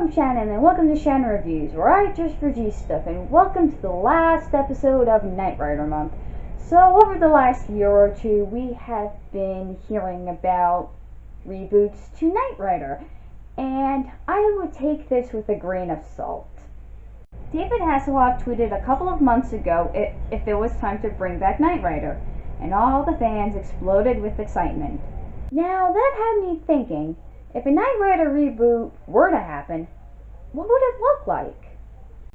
I'm Shannon, and welcome to Shannon Reviews, where I just review stuff, and welcome to the last episode of Knight Rider Month. So, over the last year or two, we have been hearing about reboots to Knight Rider, and I would take this with a grain of salt. David Hasselhoff tweeted a couple of months ago if it was time to bring back Knight Rider, and all the fans exploded with excitement. Now, that had me thinking, if a Knight Rider reboot were to happen, what would it look like?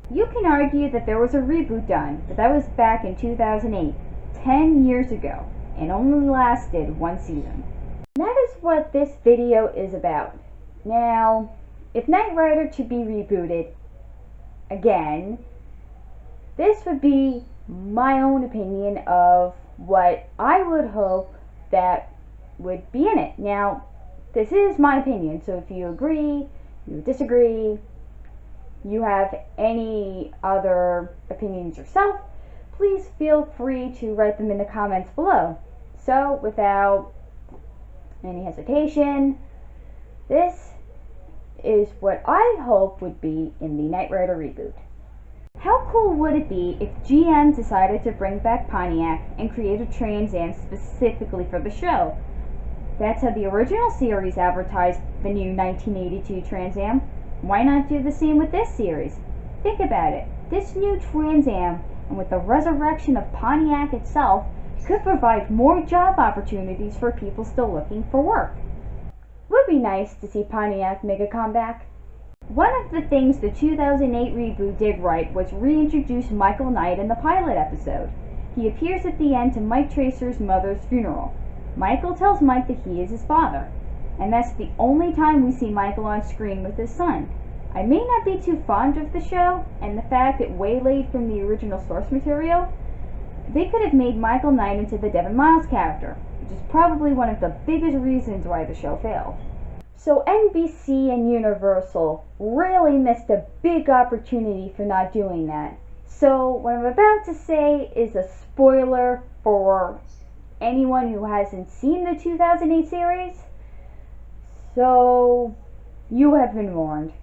You can argue that there was a reboot done, but that was back in 2008, 10 years ago, and only lasted one season. That is what this video is about. Now, if Knight Rider to be rebooted again, this would be my own opinion of what I would hope that would be in it. Now, this is my opinion, so if you agree, you disagree, you have any other opinions yourself, please feel free to write them in the comments below. So, without any hesitation, this is what I hope would be in the Knight Rider reboot. How cool would it be if GM decided to bring back Pontiac and create a Trans Am specifically for the show? That's how the original series advertised the new 1982 Trans Am. Why not do the same with this series? Think about it. This new Trans Am, and with the resurrection of Pontiac itself, could provide more job opportunities for people still looking for work. Would be nice to see Pontiac make a comeback. One of the things the 2008 reboot did right was reintroduce Michael Knight in the pilot episode. He appears at the end to Mike Tracer's mother's funeral. Michael tells Mike that he is his father, and that's the only time we see Michael on screen with his son. I may not be too fond of the show, and the fact it waylaid from the original source material. They could have made Michael Knight into the Devin Miles character, which is probably one of the biggest reasons why the show failed. So NBC and Universal really missed a big opportunity for not doing that. So what I'm about to say is a spoiler for anyone who hasn't seen the 2008 series, so you have been warned.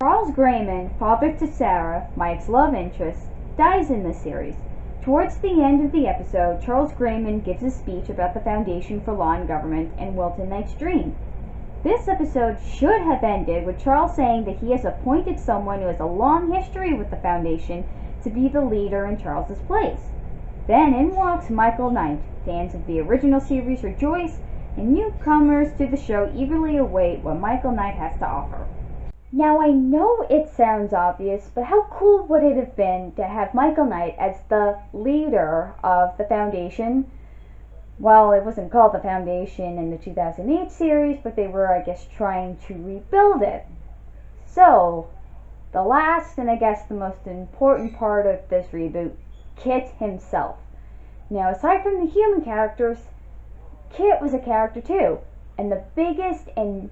Charles Grayman, father to Sarah, Mike's love interest, dies in this series. Towards the end of the episode, Charles Grayman gives a speech about the Foundation for Law and Government and Wilton Knight's dream. This episode should have ended with Charles saying that he has appointed someone who has a long history with the Foundation to be the leader in Charles's place. Then in walks Michael Knight. Fans of the original series rejoice, and newcomers to the show eagerly await what Michael Knight has to offer. Now, I know it sounds obvious, but how cool would it have been to have Michael Knight as the leader of the Foundation? Well, it wasn't called the Foundation in the 2008 series, but they were, I guess, trying to rebuild it. So, the last and I guess the most important part of this reboot, Kit himself. Now, aside from the human characters, Kit was a character too, and the biggest and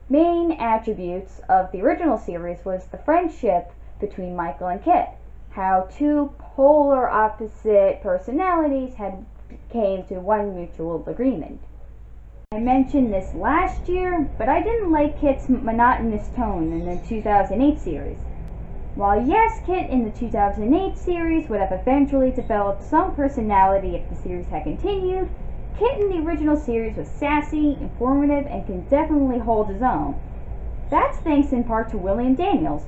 main attributes of the original series was the friendship between Michael and Kit. How two polar opposite personalities came to one mutual agreement. I mentioned this last year, but I didn't like Kit's monotonous tone in the 2008 series. While yes, Kit in the 2008 series would have eventually developed some personality if the series had continued, Kit in the original series was sassy, informative, and can definitely hold his own. That's thanks in part to William Daniels,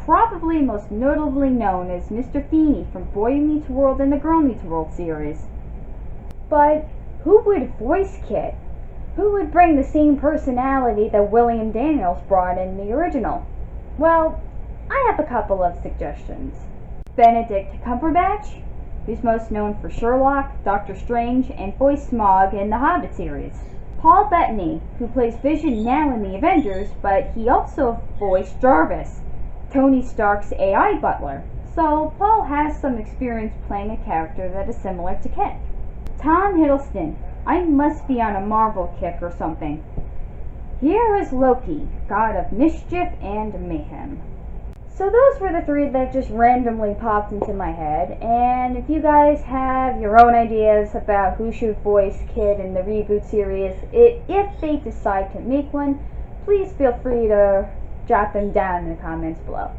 probably most notably known as Mr. Feeney from Boy Meets World and the Girl Meets World series. But who would voice Kit? Who would bring the same personality that William Daniels brought in the original? Well, I have a couple of suggestions. Benedict Cumberbatch, who's most known for Sherlock, Doctor Strange, and voiced Smaug in the Hobbit series. Paul Bettany, who plays Vision now in the Avengers, but he also voiced Jarvis, Tony Stark's AI butler. So Paul has some experience playing a character that is similar to Kit. Tom Hiddleston, I must be on a Marvel kick or something. Here is Loki, god of mischief and mayhem. So those were the three that just randomly popped into my head, and if you guys have your own ideas about who should voice Kit in the reboot series, if they decide to make one, please feel free to drop them down in the comments below.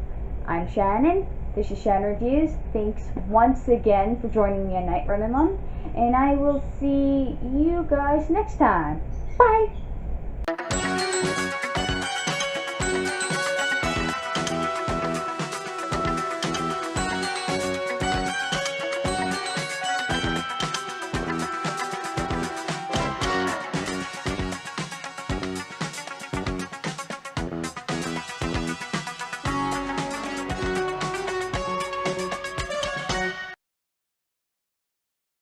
I'm Shannon. This is Shannon Reviews. Thanks once again for joining me on Night Running Mom, and I will see you guys next time. Bye!